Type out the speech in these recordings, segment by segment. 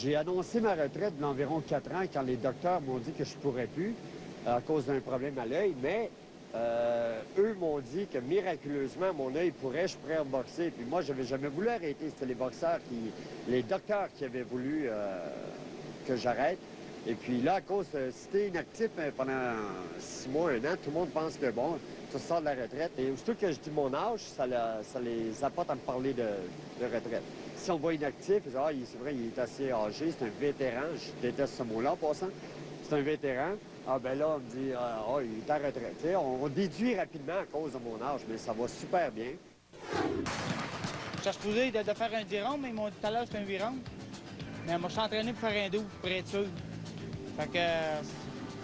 J'ai annoncé ma retraite d'environ 4 ans quand les docteurs m'ont dit que je ne pourrais plus à cause d'un problème à l'œil, mais eux m'ont dit que miraculeusement, mon œil je pourrais boxer. Puis moi, je n'avais jamais voulu arrêter. C'était les docteurs qui avaient voulu que j'arrête. Et puis là, à cause, si t'es inactif pendant 6 mois, 1 an, tout le monde pense que, bon, tu sors de la retraite. Et aussitôt que je dis mon âge, ça les apporte à me parler de retraite. Si on voit inactif, ils disent, ah, c'est vrai, il est assez âgé, c'est un vétéran. Je déteste ce mot-là, en passant. C'est un vétéran. Ah, ben là, on me dit, ah, il est en retraite. T'sais, on déduit rapidement à cause de mon âge, mais ça va super bien. Je suis supposé de faire un 10 rondes, mais ils m'ont dit tout à l'heure que c'était un 8 rondes. Mais moi, je suis entraîné pour faire un 12, pour être sûr. Fait que,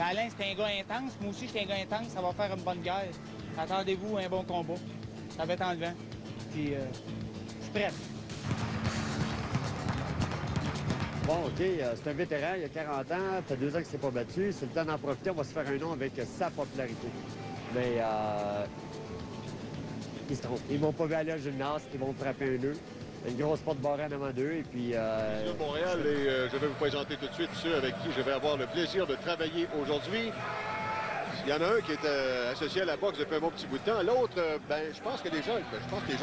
Alain, c'était un gars intense. Moi aussi, j'étais un gars intense. Ça va faire une bonne guerre. Attendez-vous un bon combat. Ça va être enlevant. Puis, je suis prêt. Bon, OK, c'est un vétéran, il a 40 ans, ça fait 2 ans qu'il ne s'est pas battu. C'est le temps d'en profiter, on va se faire un nom avec sa popularité. Mais ils se trompent. Ils ne m'ont pas vu aller au gymnase, ils vont me frapper un nœud. Une grosse porte barrée en avant d'eux, et puis... de Montréal, et je vais vous présenter tout de suite ceux avec qui je vais avoir le plaisir de travailler aujourd'hui. Il y en a un qui est associé à la boxe depuis un bon petit bout de temps. L'autre, ben, je pense que les gens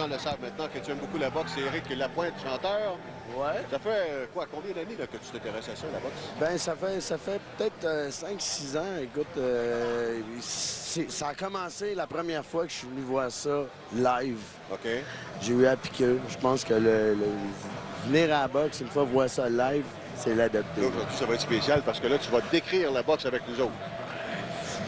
le savent maintenant que tu aimes beaucoup la boxe. C'est Éric Lapointe, chanteur. Ouais. Ça fait quoi, combien d'années que tu t'intéresses à ça, la boxe? Ben ça fait peut-être 5-6 ans. Écoute, ça a commencé la première fois que je suis venu voir ça live. OK. J'ai eu à piquer. Je pense que venir à la boxe, une fois voir ça live, c'est l'adapter. Aujourd'hui, ça va être spécial parce que là, tu vas décrire la boxe avec nous autres.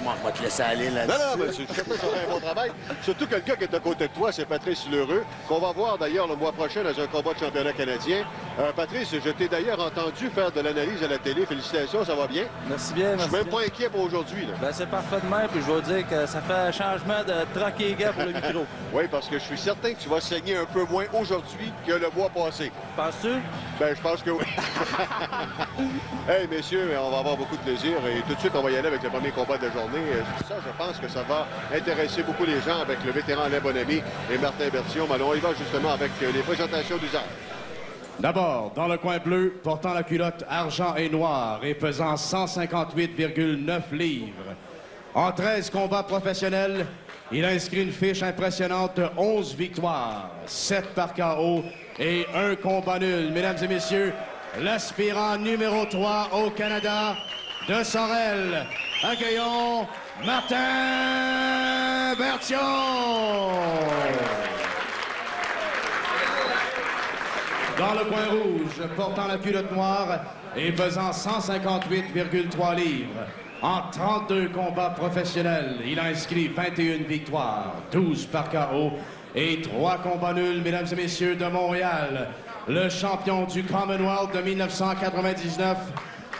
Moi, on va te laisser aller là-dessus. Non, mais je sais pas si on fait un bon travail. Surtout que le gars qui est à côté de toi, c'est Patrice Lheureux, qu'on va voir d'ailleurs le mois prochain dans un combat de championnat canadien. Patrice, je t'ai d'ailleurs entendu faire de l'analyse à la télé. Félicitations, ça va bien? Merci bien, merci. Je suis même pas inquiet pour aujourd'hui. Ben, c'est parfait de même, puis je vais dire que ça fait un changement de troc et gars pour le micro. Oui, parce que je suis certain que tu vas saigner un peu moins aujourd'hui que le mois passé. Penses-tu? Ben, je pense que oui. Hey, messieurs, on va avoir beaucoup de plaisir et tout de suite, on va y aller avec le premier combat de la journée. Ça, je pense que ça va intéresser beaucoup les gens avec le vétéran Alain Bonamy et Martin Berthiaume. Alors, on y va justement avec les présentations d'usage. D'abord, dans le coin bleu, portant la culotte argent et noir et pesant 158,9 livres. En 13 combats professionnels, il a inscrit une fiche impressionnante de 11 victoires, 7 par KO et 1 combat nul. Mesdames et messieurs, l'aspirant numéro 3 au Canada de Sorel. Accueillons Martin Berthiaume. Dans le coin rouge, portant la culotte noire et pesant 158,3 livres. En 32 combats professionnels, il a inscrit 21 victoires, 12 par KO et 3 combats nuls, mesdames et messieurs, de Montréal. Le champion du Commonwealth de 1999.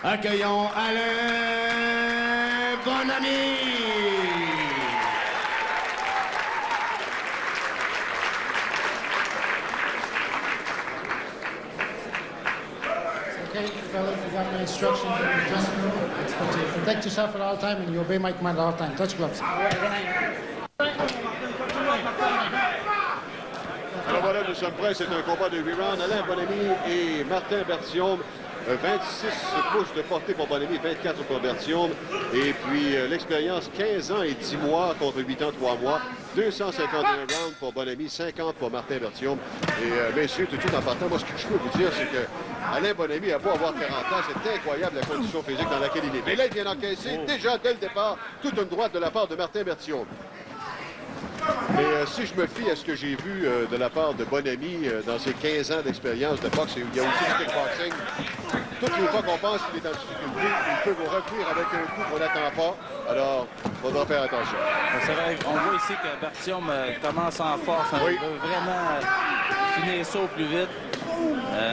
Accueillons Alain Bonamy. Okay, fellas, you got my instructions in the dressing room. Protect yourself at all time and you obey my command at all time. Touch gloves. Alors voilà, nous sommes prêts. C'est un combat de 8 rounds. Alain Bonamy et Martin Berthiaume. 26 pouces de portée pour Bonamy, 24 pour Berthiaume. Et puis l'expérience, 15 ans et 10 mois contre 8 ans, 3 mois. 251 rounds pour Bonamy, 50 pour Martin Berthiaume. Et messieurs, tout de suite en partant, moi ce que je peux vous dire, c'est que Alain Bonamy a beau avoir 40 ans, c'est incroyable la condition physique dans laquelle il est. Mais là, il vient d'encaisser déjà dès le départ toute une droite de la part de Martin Berthiaume. Mais si je me fie à ce que j'ai vu de la part de Bonamy dans ses 15 ans d'expérience de boxe, et il y a aussi du kickboxing, toutes les fois qu'on pense qu'il est en difficulté, il peut vous revenir avec un coup qu'on n'attend pas. Alors, il faudra faire attention. C'est vrai, on voit ici que Berthiaume commence en force. Oui. Il veut vraiment finir ça au plus vite.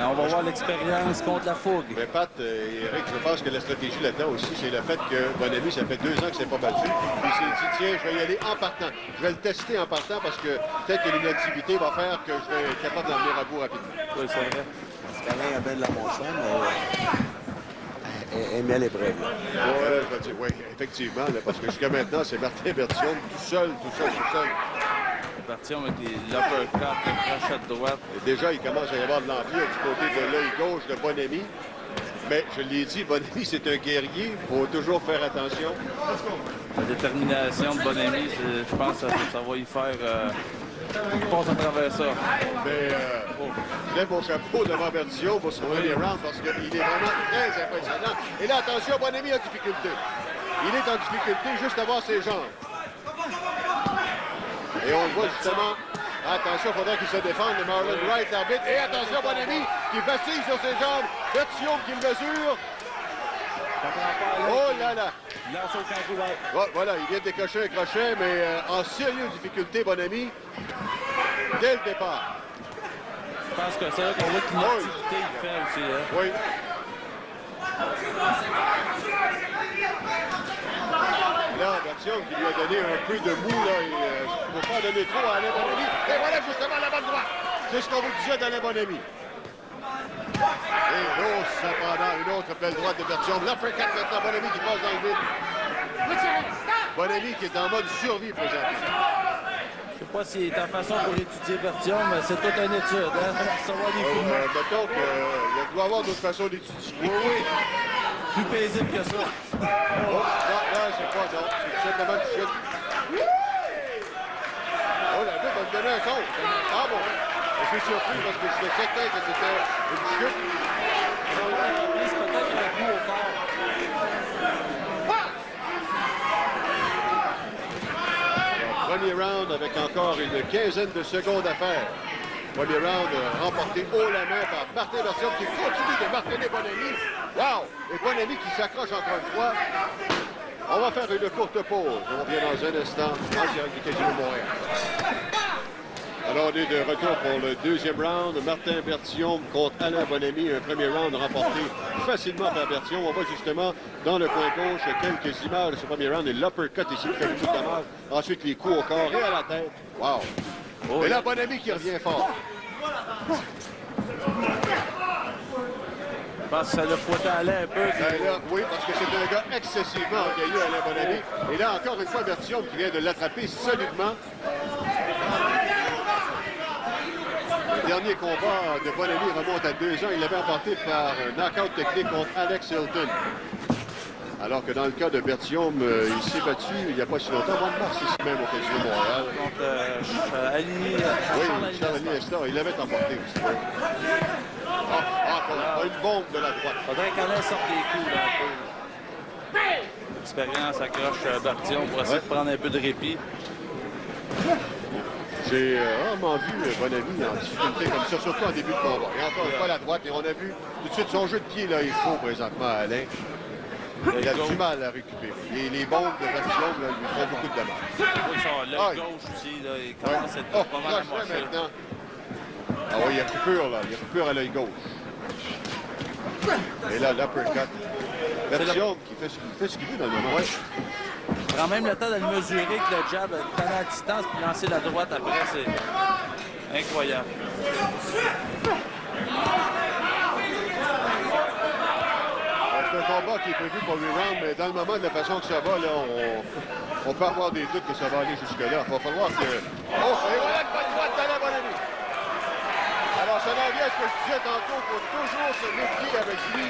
On va voir l'expérience contre la fougue. Mais Pat et Eric, je pense que la stratégie là-dedans aussi, c'est le fait que Bonamy, ça fait 2 ans qu'il ne s'est pas battu. Il s'est dit, tiens, je vais y aller en partant. Je vais le tester en partant parce que peut-être que l'inactivité va faire que je vais être capable d'en venir à bout rapidement. Oui, c'est vrai. Parce qu'Alain a bien de la motion, mais elle met les brèves. Ouais, je vais dire, oui, effectivement, là, parce que jusqu'à maintenant, c'est Martin Berthiaume tout seul. Berthiaume avec l'uppercut, le crochet de droite. Et déjà, il commence à y avoir de l'empire du côté de l'œil gauche de Bonamy. Mais je l'ai dit, Bonamy, c'est un guerrier. Il faut toujours faire attention. La détermination de Bonamy, je pense que ça va y faire... il passe à travers ça. Mais je lève mon chapeau devant Bertillon pour son premier round parce qu'il est vraiment très impressionnant. Et là, attention, Bonamy a difficulté. Il est en difficulté juste à voir ses jambes. Et on le voit justement. Attention, il faudrait qu'il se défende de Marlon Wright, l'arbitre. Et attention, Bonamy qui vacille sur ses jambes. Bertillon qui le mesure. Oh là là! Ouais, voilà, il vient de décocher un crochet, mais en sérieuse difficulté, Bonamy, dès le départ. Je pense que c'est là qu'on voit qu'une activité il fait aussi. Hein? Oui. Là, Bertillon qui lui a donné un peu de mou, là, il ne faut pas donner trop à Alain Bonamy. Et voilà justement la bonne droite. C'est ce qu'on vous disait d'Alain Bonamy. Et cependant, une autre belle droite de Bertillon. L'uppercut maintenant, Bonamy qui passe dans le vide. Bonamy qui est en mode survie présentement. Je ne sais pas s'il est en façon pour étudier Bertillon, mais c'est toute une étude. Hein? Savoir des coups de main. Mettons qu'il doit y avoir d'autres façons d'étudier. Oui. Plus paisible que ça. Oh, non, c'est pas non. C'est tout simplement une chute. Oh, la bête va me donner un compte. Ah bon. Je suis surpris parce que je suis certain que c'était une chute. C'est peut-être un coup au corps. Premier round avec encore une quinzaine de secondes à faire. Premier round remporté haut la main par Martin Bertillon qui continue de marteler Bonamy. Wow! Et Bonamy qui s'accroche encore une fois. On va faire une courte pause. On revient dans un instant en direct du Casino Montréal. Alors, on est de retour pour le deuxième round. Martin Bertillon contre Alain Bonamy. Un premier round remporté facilement par Bertillon. On voit justement dans le coin gauche quelques images de ce premier round. Et l'uppercut ici qui fait beaucoup de dommages. Ensuite, les coups au corps et à la tête. Wow! Oh, et là, Bonamy qui revient fort. Je pense que ça l'a fouetté Alain un peu. Là, oui, parce que c'est un gars excessivement orgueilleux, Alain Bonamy. Et là, encore une fois, Bertillon qui vient de l'attraper solidement. Le dernier combat de Bonamy remonte à 2 ans. Il l'avait emporté par un knockout technique contre Alex Hilton. Alors que dans le cas de Bertillon, il s'est battu il n'y a pas si longtemps, au mois de mars, ici même au Casino Montréal. Contre Aligny. Oui, Charles Estor, il l'avait emporté aussi. Encore une bombe de la droite. Faudrait qu'Alain sorte des coups là, un peu. L'expérience accroche Bertillon pour essayer de prendre un peu de répit. J'ai rarement vu Bonamy en difficulté comme ça, surtout en début de combat. Et encore une fois la droite, et on a vu tout de suite son jeu de pied, là, il faut présentement à Alain. Il a du mal à récupérer. Et les bombes de Bertillon lui font beaucoup de dommages. L'œil gauche aussi, là, il commence à être pas mal amoché. Maintenant. Ah oui, il y a coupure, là. Il y a coupure à l'œil gauche. Et là, l'uppercut. Bertillon qui fait ce qu'il veut dans le moment. Ouais. Il prend même le temps de le mesurer que le jab, prendre à distance puis lancer la droite après, c'est incroyable. C'est un combat qui est prévu pour 8 rounds, mais dans le moment, de la façon que ça va, là, on peut avoir des doutes que ça va aller jusque-là. Il va falloir que... Oh, et voilà une bonne droite d'Alain Bonamy. Alors, ça en vient à ce que je disais tantôt, il faut toujours se méfier avec lui.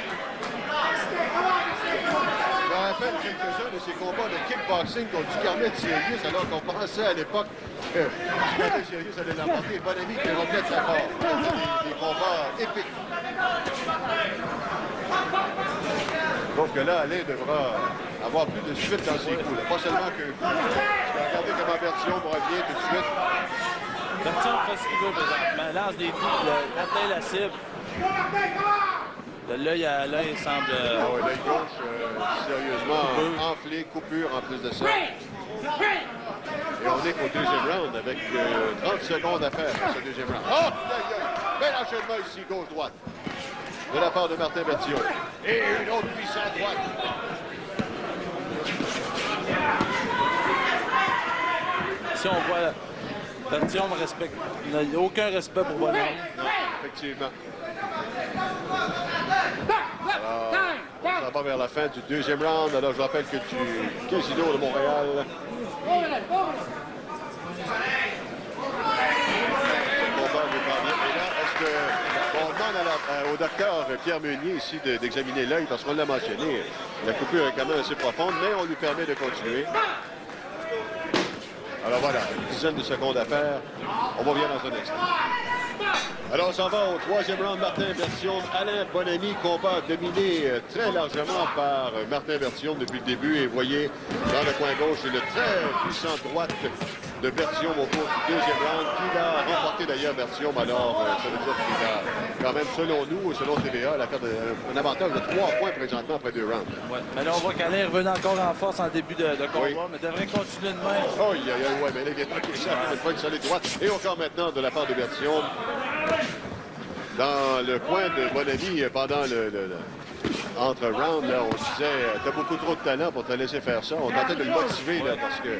Je me rappelle quelques-uns de ces combats de kickboxing contre Ducarnet Sirius, alors qu'on pensait à l'époque que Ducarnet Sirius allait l'emporter. Bonamy qui revenait très fort. Des combats épiques. Donc là, Alain devra avoir plus de suite dans ses coups. Là. Pas seulement que... Regardez comment Bertillon revient tout de suite. Bertillon fait ce qu'il veut, présentement. Lance des coups, il atteint la cible. L'œil à l'œil semble... Ah oui, l'œil gauche, sérieusement enflé, coupure en plus de ça. Et on est qu'au deuxième round avec 30 secondes à faire pour ce deuxième round. Oh! Bel enchaînement ici, gauche-droite. De la part de Martin Bertillon. Et une autre puissante droite. Si on voit Bertillon n'a aucun respect pour Bonamy. Non, effectivement. Alors, ça va vers la fin du deuxième round. Alors, je rappelle que du Casino de Montréal. Ce combat nous parvient. Et là, est-ce que On demande au docteur Pierre Meunier ici d'examiner l'œil parce qu'on l'a mentionné. La coupure est quand même assez profonde, mais on lui permet de continuer. Alors voilà, une dizaine de secondes à faire. On va bien dans un instant. Alors, on s'en va au troisième round. Martin Berthiaume, Alain Bonamy, combat dominé très largement par Martin Berthiaume depuis le début. Et vous voyez, dans le coin gauche, c'est le très puissant droite de Berthiaume au cours du deuxième round, qui a remporté d'ailleurs Berthiaume. Alors, ça veut dire qu'il a quand même, selon nous, selon TVA, un avantage de 3 points présentement après 2 rounds. Ouais. Mais là, on voit qu'Alain revenait encore en force en début de combat, oui. Mais devrait continuer de même. Oh, ouais, mais là, il est tranquille, ça une fois une solide droite. Et encore maintenant de la part de Berthiaume. Dans le coin de Bonamy, pendant entre rounds, là, on disait t'as beaucoup trop de talent pour te laisser faire ça. On tentait de le motiver là, parce que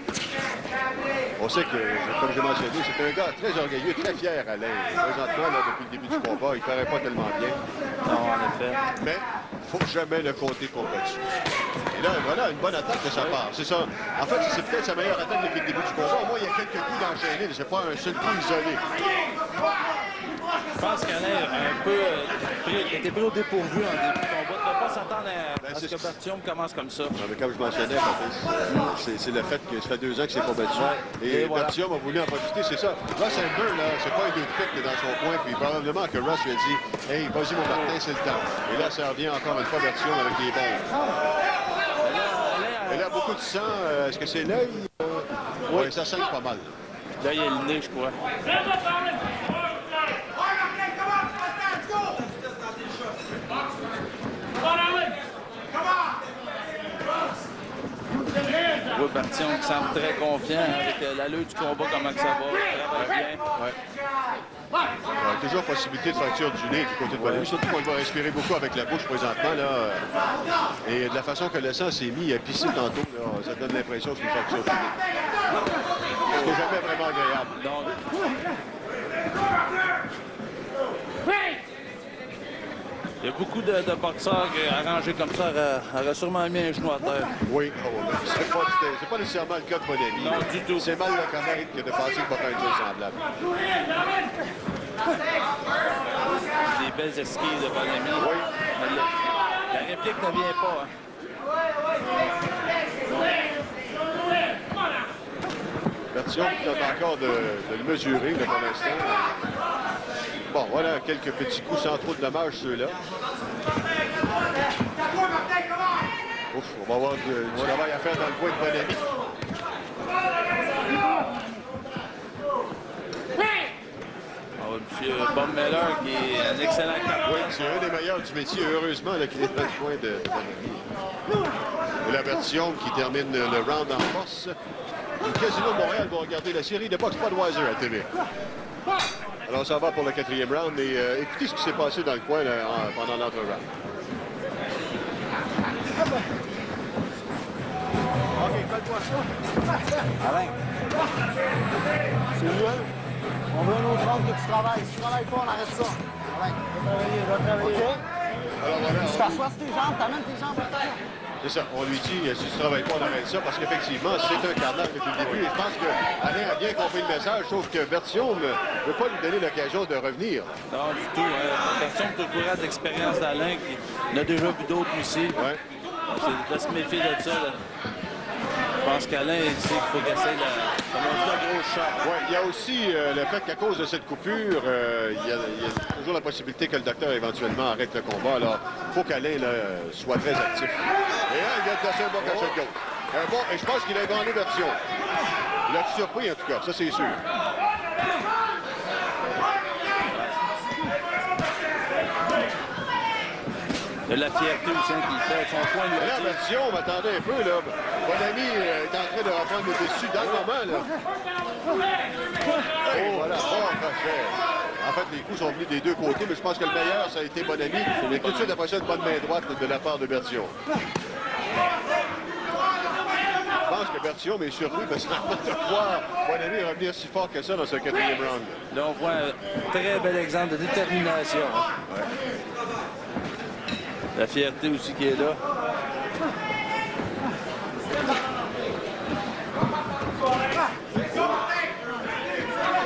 on sait que, comme j'ai mentionné, c'est un gars très orgueilleux, très fier, Alain. Présentement, là, depuis le début du combat, il ne paraît pas tellement bien. Non, en effet. Mais il ne faut jamais le compter combattu. Et là, voilà, une bonne attaque de sa part. C'est ça. En fait, c'est peut-être sa meilleure attaque depuis le début du combat. Au moins, il y a quelques coups d'enchaîner. C'est pas un seul coup isolé. Je pense qu'Alain a été pris au dépourvu en début de combat. On ne peut pas s'attendre à ce que Berthiaume commence comme ça. Non, mais comme je mentionnais, c'est le fait que ça fait 2 ans que c'est combattu. Et voilà. Berthiaume a voulu en profiter, c'est ça. Ross Amber, là, c'est pas un deux de pique dans son coin. Puis probablement que Ross lui a dit « Hey, vas-y mon Martin, c'est le temps. » Et là, ça revient encore une fois Berthiaume avec des bombes. Elle a beaucoup de sang. Est-ce que c'est l'œil? Oui, ça saigne pas mal. Là, il y a le nez, je crois. Oui, Berthiaume semble très confiant avec l'allure du combat, comment que ça va. Très bien. Ouais. Toujours possibilité de fracture du nez du côté de Bonamy. Surtout qu'on va respirer beaucoup avec la bouche présentement. Là, et de la façon que le sang s'est mis à pisser tantôt, là, ça donne l'impression que c'est une fracture du nez. C'est jamais vraiment agréable. Non. Il y a beaucoup de boxeurs arrangés comme ça auraient sûrement mis un genou à terre. Oui, c'est pas nécessairement le cas de Bonamy. Non, du tout. C'est mal le connaître que de penser qu'il va faire une chose semblable. Des belles esquives de Bonamy. Oui. Mais la réplique ne vient pas. Berthiaume qui tente encore de le mesurer là, pour l'instant. Bon, voilà quelques petits coups sans trop de dommages, ceux-là. Ouf, on va avoir du travail à faire dans le coin de Bonamy. M. Bob Miller, qui est un excellent capitaine. Oui, c'est un des meilleurs du métier, heureusement, là, qui est dans le coin de Bonamy. Et la Berthiaume qui termine le round en force. Le Casino de Montréal va regarder la série de boxe Budweiser à TV. Alors, ça va pour le 4e round. Et écoutez ce qui s'est passé dans le coin là, pendant l'autre round. OK, colle-toi ça. Alain. C'est mieux. On veut un autre round que tu travailles. Si tu travailles pas, on arrête ça. Alain, va travailler. OK. Alors voilà. Tu t'assois sur tes jambes, t'amènes tes jambes à terre. C'est ça. On lui dit, si tu ne travailles pas, on arrête ça, parce qu'effectivement, c'est un carnage depuis le début. Et je pense qu'Alain a bien compris le message, sauf que Berthiaume ne veut pas lui donner l'occasion de revenir. Non, du tout. Berthiaume est au courant d'expérience d'Alain, qui en a déjà vu d'autres aussi. Ouais. C'est de se méfier de ça. Là. Je pense qu'Alain sait qu'il faut casser la grosse chape. Oui, il y a aussi le fait qu'à cause de cette coupure, il y a toujours la possibilité que le docteur éventuellement arrête le combat. Alors, il faut qu'Alain soit très actif. Et là, il vient de placer un bon cachet de gauche. Bon, et je pense qu'il a ébranlé Berthiaume. Il a surpris, en tout cas, ça c'est sûr. De la fierté aussi qu'il fait avec son point de là, Berthiaume, attendez un peu, là. Bonamy est en train de reprendre le dessus dans le moment, là. Oh, voilà, bon crochet. En fait, les coups sont venus des deux côtés, mais je pense que le meilleur, ça a été Bonamy. Mais tout de suite, après ça, une bonne main droite de la part de Berthiaume. Je pense que Berthiaume est surpris parce qu'on n'a pas de voir Bonamy revenir si fort que ça dans ce 4e round. Là, on voit un très bel exemple de détermination. Ouais. La fierté aussi qui est là.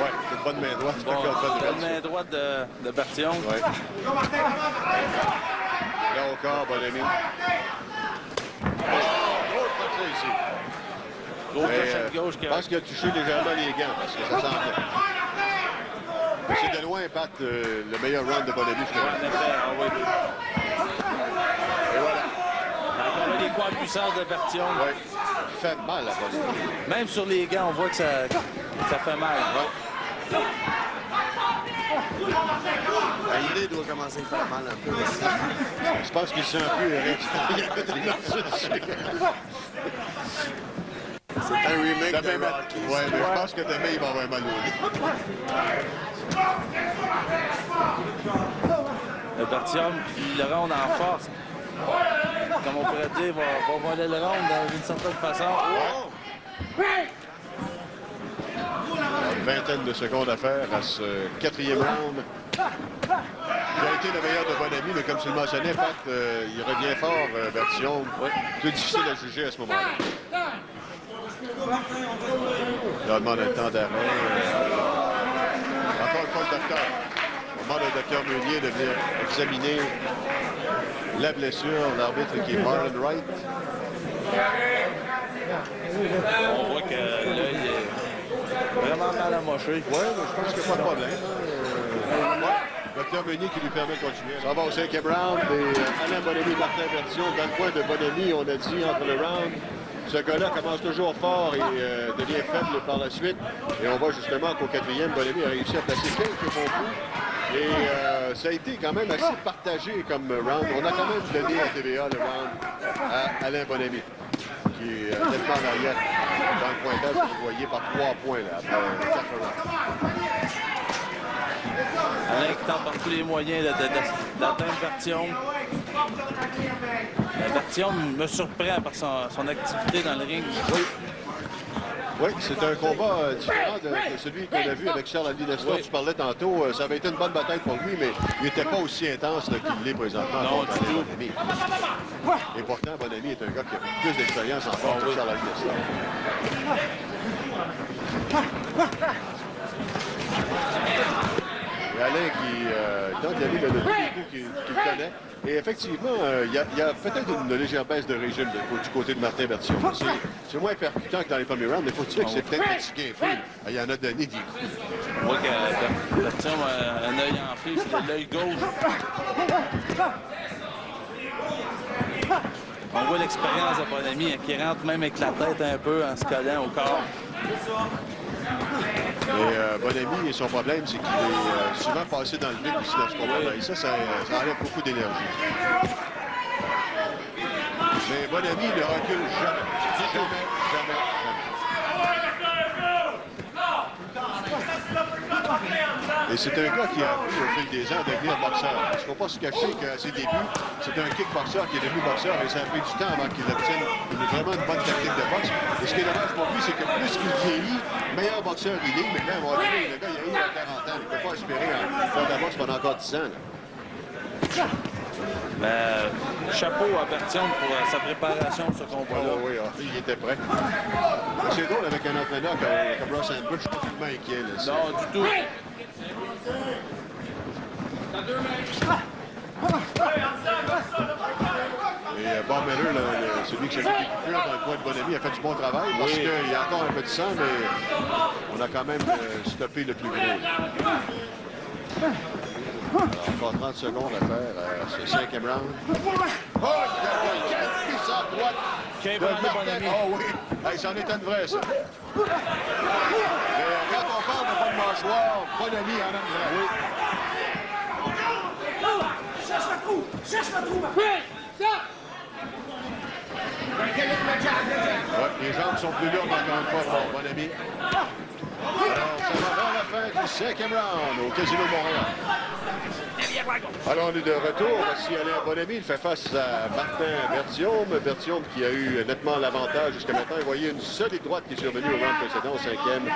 Ouais, c'est une bonne main droite. Bonne main droite de Bertillon. Ouais. Là au corps, Bonamy. Gros crochet ici. Gros crochet de gauche. Je pense qu'il a touché légèrement les gants parce que ça semble. C'est de loin, Pat, le meilleur round de Bonamy. En effet, oui. Et voilà. Encore les coups en puissance de Bertillon. Oui. Fait mal à Bonamy. Même sur les gants, on voit que ça fait mal. Ouais. L'idée doit commencer à faire mal un peu. Je pense qu'il se sent un peu C'est un remake de Rocky. Oui, mais je pense que demain, il va avoir mal au lit. Le Bertillon, puis le round en force. Comme on pourrait dire, va voler le round d'une certaine façon. Une vingtaine de secondes à faire à ce quatrième round. Il a été le meilleur de Bonamy, mais comme tu le mentionnais, Pat, il revient fort, Bertillon. Oui. Plus difficile à juger à ce moment-là. Là, on demande un temps d'arrêt. Encore une fois, le docteur. On demande au docteur Meunier de venir examiner la blessure. L'arbitre qui est Marlon Wright. On voit que l'œil est vraiment mal amoché. Oui, mais je pense qu'il n'y a pas de problème. Docteur Meunier qui lui permet de continuer. Ça va au 5e round. Et Alain Bonamy, Martin Bertillon, dans le coin de Bonamy, on a dit entre le round. Ce gars-là commence toujours fort et devient faible par la suite. Et on voit justement qu'au 4e, Bonamy a réussi à placer quelques bons coups. Et ça a été quand même assez partagé comme round. On a quand même donné à TVA le round à Alain Bonamy, qui est tellement en arrière dans le pointage, vous voyez, par 3 points là, après 4 rounds. Alain qui tente par tous les moyens d'atteindre Bertillon. Bertillon me surprend par son activité dans le ring. Oui, c'est un combat différent de celui qu'on a vu avec Charles-Andy Nestor. Tu parlais tantôt, ça avait été une bonne bataille pour lui, mais il n'était pas aussi intense qu'il l'est présentement. Non, du tout. Bonamy. Et pourtant, Bonamy est un gars qui a plus d'expérience en force que Charles-Andy Nestor. Et Alain qui tente d'aller le coups qu'il connaît. Et effectivement, il y a peut-être une légère baisse de régime du côté de Martin Bertillon. C'est moins percutant que dans les premiers rounds, mais il faut dire que c'est peut-être fatigué un peu. Il y en a donné des coups. On voit que Bertillon a un œil enflé, c'est l'œil gauche. On voit l'expérience de Bonamy qui rentre même avec la tête un peu en se collant au corps. Mais Bonamy, son problème, c'est qu'il est souvent passé dans le vide ici dans ce combat-là. Et ça enlève beaucoup d'énergie. Mais Bonamy ne recule jamais. Jamais. Et c'est un gars qui a appris au fil des ans à devenir boxeur. Il ne faut pas se cacher qu'à ses débuts, c'est un kickboxeur qui est devenu boxeur et ça a pris du temps avant qu'il obtienne vraiment une bonne technique de boxe. Et ce qui est dommage pour lui, c'est que plus qu'il vieillit, meilleur boxeur il est, mais là, on va dire, le gars, il a eu 40 ans. Il ne peut pas espérer faire de la boxe pendant encore 10 ans. Chapeau à Bertillon pour sa préparation de ce combat-là. Oui, il était prêt. C'est drôle avec un entraîneur comme Ross Ambush, je suis pas tellement inquiet. Là, non, du tout. Et Bob Miller, celui qui s'est fait découpure dans le coin de Bonamy, a fait du bon travail parce qu'il y a encore un peu de sang, mais on a quand même stoppé le plus gros. Alors, encore 30 secondes à faire à ce 5e round. Oh, il a pris sa droite de Bonamy. Oh oui, hey, c'en est une vraie, ça. Et quand on parle de bonne mâchoire, Bonamy en a une vraie. Oui. Cherche le trou, ouais, les jambes sont plus lourdes encore une fois pour Bonamy. Alors, ça va vers la fin du 5e round au Casino Montréal. Alors, on est de retour. Voici Alain Bonamy. Il fait face à Martin Berthiaume. Berthiaume qui a eu nettement l'avantage jusqu'à maintenant. Vous voyez une solide droite qui est survenue au round précédent, au 5e.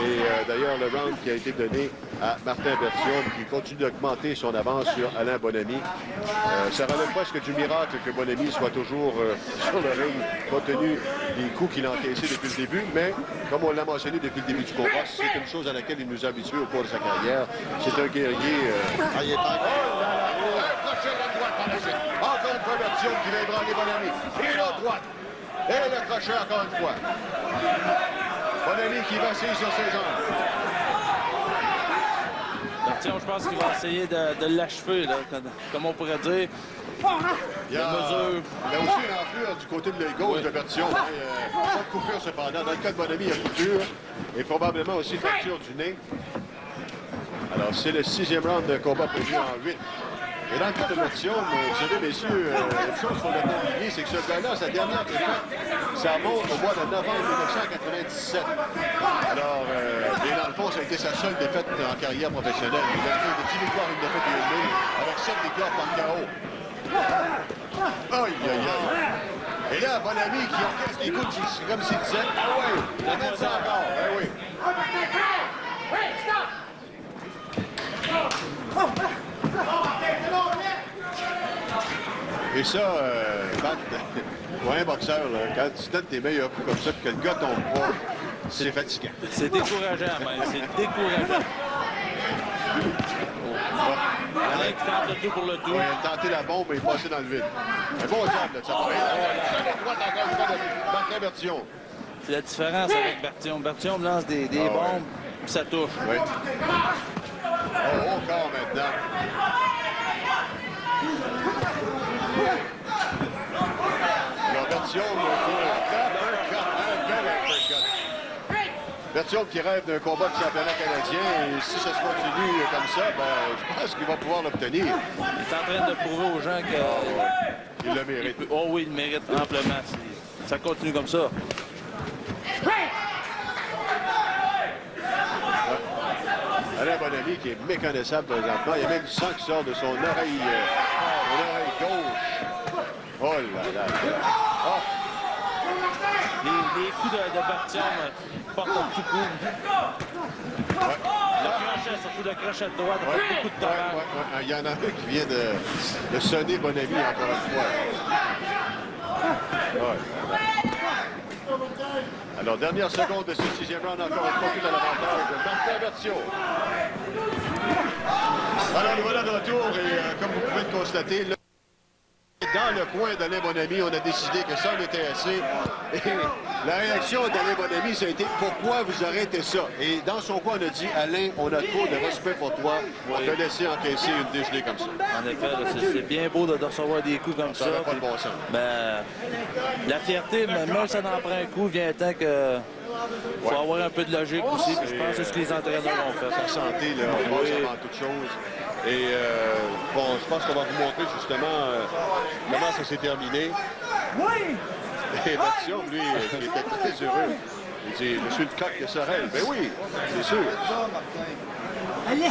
Et d'ailleurs, le round qui a été donné à Martin Berthiaume qui continue d'augmenter son avance sur Alain Bonamy. Ça relève presque du miracle que Bonamy soit toujours sur le ring, compte tenu des coups qu'il a encaissés depuis le début. Mais, comme on l'a mentionné depuis le début du combat, c'est une chose à laquelle il nous a habitués au cours de sa carrière. C'est un guerrier... il est encore une fois Berthiaume qui va ébranler Bonamy. Et l'autre droite. Et le crochet encore une fois. Bonamy qui va essayer sur ses jambes. Berthiaume, je pense qu'il va essayer de l'achever, comme on pourrait dire. Il y a aussi une enflure du côté de l'œil gauche de Berthiaume. Pas de coupure cependant. Dans le cas de Bonamy, il y a coupure. Et probablement aussi fracture du nez. Alors, c'est le 6e round d'un combat prévu en 8. Et dans le cas de Berthiaume, vous savez, messieurs, une chose qu'il faut oublier, c'est que ce gars-là, sa dernière défaite, ça monte au mois de novembre 1997. Alors, et dans le fond, ça a été sa seule défaite en carrière professionnelle. Il a fait de 10 victoires, une défaite et une nulle, avec 7 victoires par KO. Aïe, aïe, aïe. Et là, Bonamy qui encaisse les coups, comme s'il disait, ah ouais, j'amène ça encore. Ben oui. Et ça, pour un boxeur, là, quand tu donnes tes meilleurs coups comme ça, que le gars tombe pas, c'est fatigant. C'est décourageant, mais c'est décourageant. Alain qui tente le tout pour le tout. Il a tenté la bombe et il est passé dans le vide. Un bon job de sa part. Martin Berthiaume. C'est la différence avec Berthiaume. Berthiaume lance des bombes, puis ça touche. Oui. Oh, encore maintenant. Alors, Berthiaume, Berthiaume qui rêve d'un combat de championnat canadien. Et si ça se continue comme ça, ben, je pense qu'il va pouvoir l'obtenir. Il est en train de prouver aux gens qu'il le mérite. Oh oui, il le mérite amplement. Ça continue comme ça. Alain Bonamy qui est méconnaissable présentement. Il y a même du sang qui sort de son oreille gauche. Oh là là. Oh. Les coups de Berthiaume portent un petit coup. Ouais. Le crochet, surtout le crochet de droite, fait beaucoup de dommages. Il y en a un qui vient de sonner Bonamy encore une fois. Ouais. Alors, dernière seconde de ce 6e round, encore une fois, tout à l'avantage de Martin Berthiaume. Alors, nous voilà de retour et comme vous pouvez le constater, dans le coin d'Alain Bonamy, on a décidé que ça en était assez. Et la réaction d'Alain Bonamy, ça a été « Pourquoi vous arrêtez ça? » Et dans son coin, on a dit « Alain, on a trop de respect pour toi pour te laisser encaisser une dégelée comme ça. » En effet, c'est bien beau de recevoir des coups comme ça. Ça n'a pas de bon sens. Ben, la fierté, même si ça en prend un coup, vient temps que... Il faut avoir un peu de logique aussi. Je pense que c'est ce que les entraîneurs ont fait. Sa santé, là, on passe avant toute chose. Et bon, je pense qu'on va vous montrer justement comment ça s'est terminé. Oui! Et Berthiaume, lui, il était très heureux. Il dit, Monsieur le coq de Sorel. Ben oui, c'est sûr. Allez,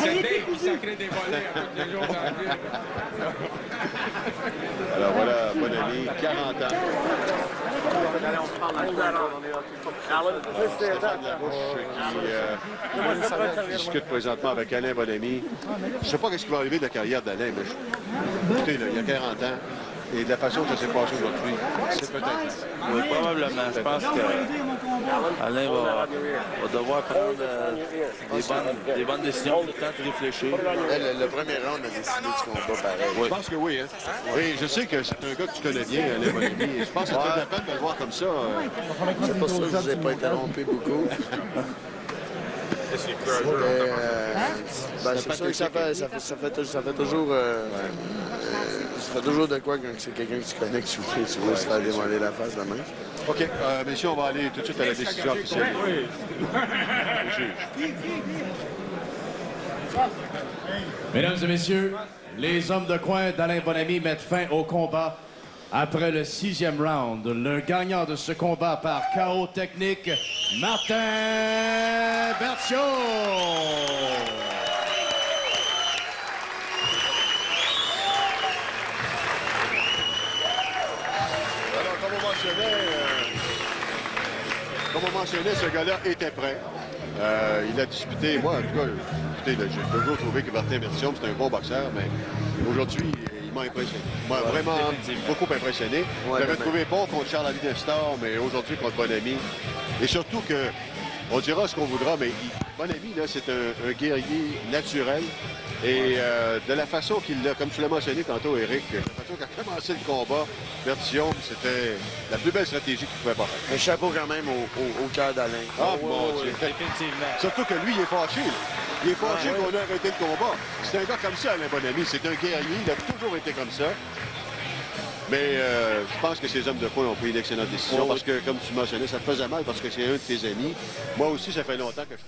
alors voilà, Bonamy, 40 ans. Stéphane Labouche qui discute présentement avec Alain Bonamy. Je ne sais pas ce qui va arriver de la carrière d'Alain, mais écoutez, là, il y a 40 ans. Et de la façon que ça s'est passé aujourd'hui, c'est peut-être... Oui, probablement. Je pense qu'Alain va devoir prendre des bonnes décisions, le temps de réfléchir. Le premier round a décidé du combat pareil. Oui. Je pense que oui. Hein? Et je sais que c'est un gars que tu connais bien, Alain Bonamy. Je pense que ça te fait la peine de le voir comme ça. C'est pour ça que je ne vous ai pas interrompu beaucoup. C'est sûr que ça fait toujours de quoi quand c'est quelqu'un que tu connais que tu veux se faire démolir la face demain. OK. Messieurs, on va aller tout de suite à la décision officielle. Mesdames et messieurs, les hommes de coin d'Alain Bonamy mettent fin au combat après le 6e round. Le gagnant de ce combat par KO technique, Martin Berthiaume. mentionnait, ce gars-là était prêt. Il a disputé, moi, en tout cas, écoutez, j'ai toujours trouvé que Martin Bertium, c'est un bon boxeur, mais aujourd'hui, il m'a impressionné. Il m'a vraiment beaucoup impressionné. Je l'avais trouvé bon contre Charles-Henri Nestor, mais aujourd'hui contre Bonamy. Et surtout que, on dira ce qu'on voudra, mais Bonamy, là, c'est un guerrier naturel. Et de la façon qu'il l'a, comme tu l'as mentionné tantôt, Éric, la façon qu'il a commencé le combat, Bertium, c'était la plus belle stratégie qu'il pouvait pas faire. Un chapeau quand même au cœur d'Alain. Ah, mon Dieu. Effectivement. Surtout que lui, il est fâché. Là. Il est fâché qu'on a arrêté le combat. C'est un gars comme ça, Alain Bonamy. C'est un guerrier. Il a toujours été comme ça. Mais je pense que ces hommes de poing ont pris d'excellentes décisions parce que, comme tu mentionnais, ça te faisait mal parce que c'est un de tes amis. Moi aussi, ça fait longtemps que je fais...